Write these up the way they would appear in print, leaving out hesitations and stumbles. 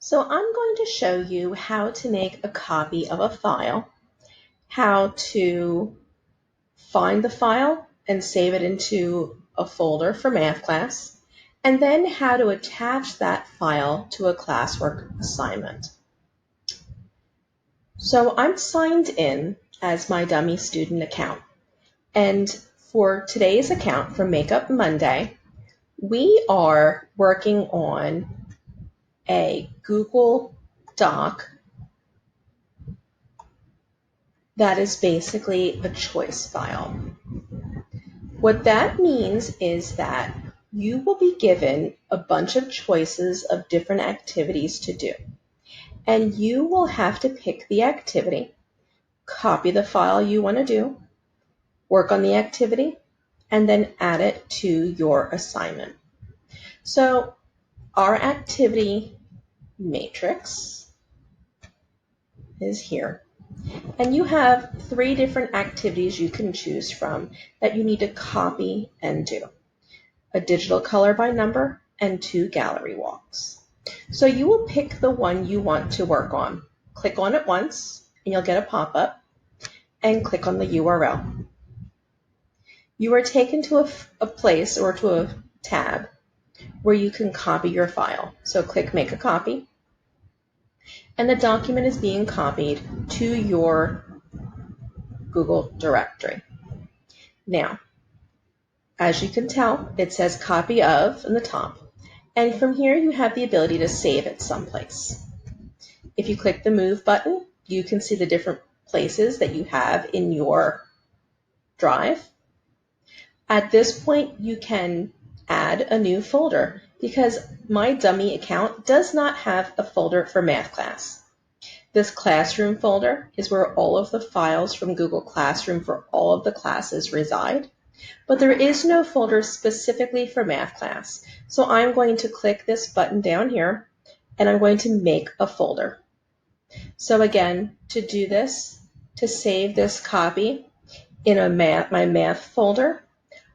So I'm going to show you how to make a copy of a file, how to find the file and save it into a folder for math class, and then how to attach that file to a classwork assignment. So I'm signed in as my dummy student account, and for today's account for Makeup Monday, we are working on a Google Doc that is basically a choice file. What that means is that you will be given a bunch of choices of different activities to do, and you will have to pick the activity, copy the file you want to do, work on the activity, and then add it to your assignment. So our activity matrix is here. And you have 3 different activities you can choose from that you need to copy and do. A digital color by number and 2 gallery walks. So you will pick the one you want to work on. Click on it once and you'll get a pop-up and click on the URL. You are taken to a place or to a tab where you can copy your file. So click Make a Copy, and the document is being copied to your Google directory. Now, as you can tell, it says Copy Of in the top, and from here you have the ability to save it someplace. If you click the Move button, you can see the different places that you have in your drive. At this point, you can add a new folder because my dummy account does not have a folder for math class. This classroom folder is where all of the files from Google Classroom for all of the classes reside, but there is no folder specifically for math class. So I'm going to click this button down here and I'm going to make a folder. So again, to do this, to save this copy in my math folder,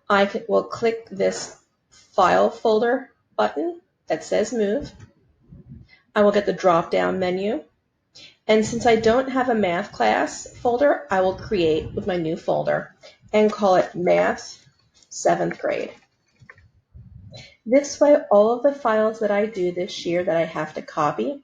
I will click this File Folder button that says Move. I will get the drop-down menu. And since I don't have a math class folder, I will create with my new folder and call it Math 7th Grade. This way, all of the files that I do this year that I have to copy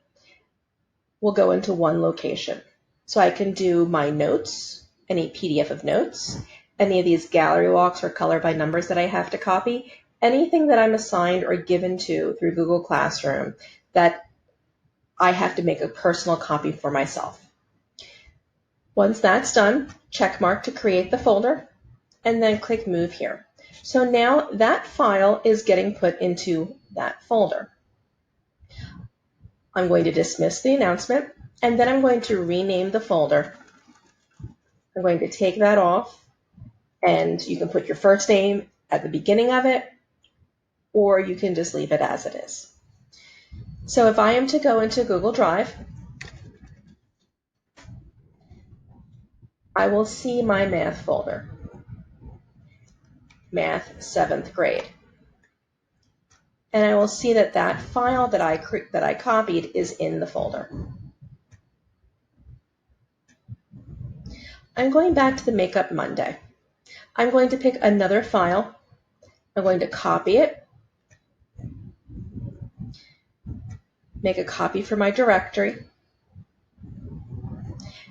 will go into one location. So I can do my notes, any PDF of notes, any of these gallery walks or color by numbers that I have to copy, anything that I'm assigned or given to through Google Classroom that I have to make a personal copy for myself. Once that's done, check mark to create the folder, and then click Move here. So now that file is getting put into that folder. I'm going to dismiss the announcement, and then I'm going to rename the folder. I'm going to take that off, and you can put your first name at the beginning of it, or you can just leave it as it is. So if I am to go into Google Drive, I will see my math folder, Math 7th Grade. And I will see that that file that I copied is in the folder. I'm going back to the Makeup Monday. I'm going to pick another file. I'm going to copy it, make a copy for my directory.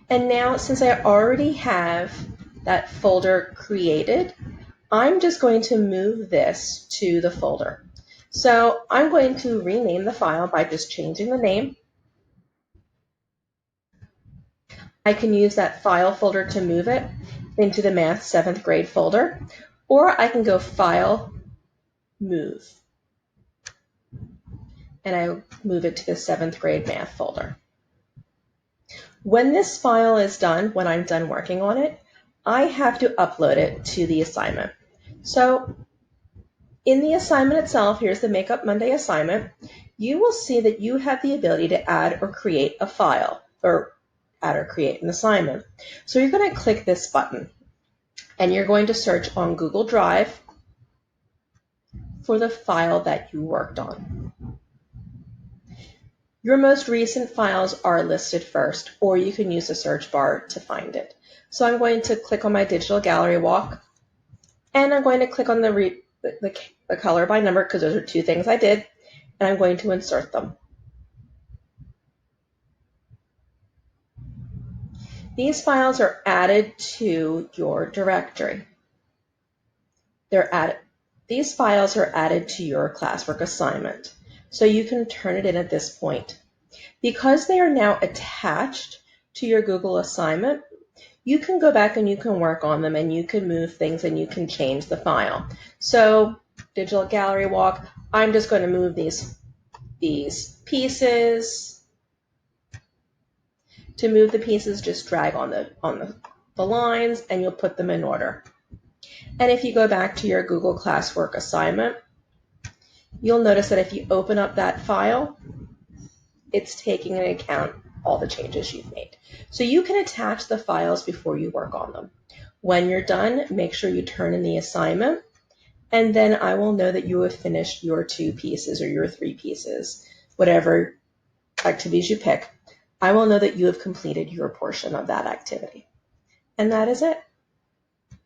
And now, since I already have that folder created, I'm just going to move this to the folder. So I'm going to rename the file by just changing the name. I can use that file folder to move it into the Math 7th Grade folder, or I can go File, Move, and I move it to the 7th Grade Math folder. When this file is done, when I'm done working on it, I have to upload it to the assignment. So in the assignment itself, here's the Makeup Monday assignment, you will see that you have the ability to add or create a file, or add or create an assignment. So you're going to click this button, and you're going to search on Google Drive for the file that you worked on. Your most recent files are listed first, or you can use the search bar to find it. So I'm going to click on my digital gallery walk, and I'm going to click on the color by number, because those are two things I did, and I'm going to insert them. These files are added to your directory. These files are added to your classwork assignment, so you can turn it in at this point. Because they are now attached to your Google assignment, you can go back and you can work on them, and you can move things, and you can change the file. So digital gallery walk, I'm just going to move these pieces. To move the pieces, just drag on the lines, and you'll put them in order. And if you go back to your Google Classwork assignment, you'll notice that if you open up that file, it's taking into account all the changes you've made. So you can attach the files before you work on them. When you're done, make sure you turn in the assignment, and then I will know that you have finished your 2 pieces or your 3 pieces, whatever activities you pick. I will know that you have completed your portion of that activity. And that is it.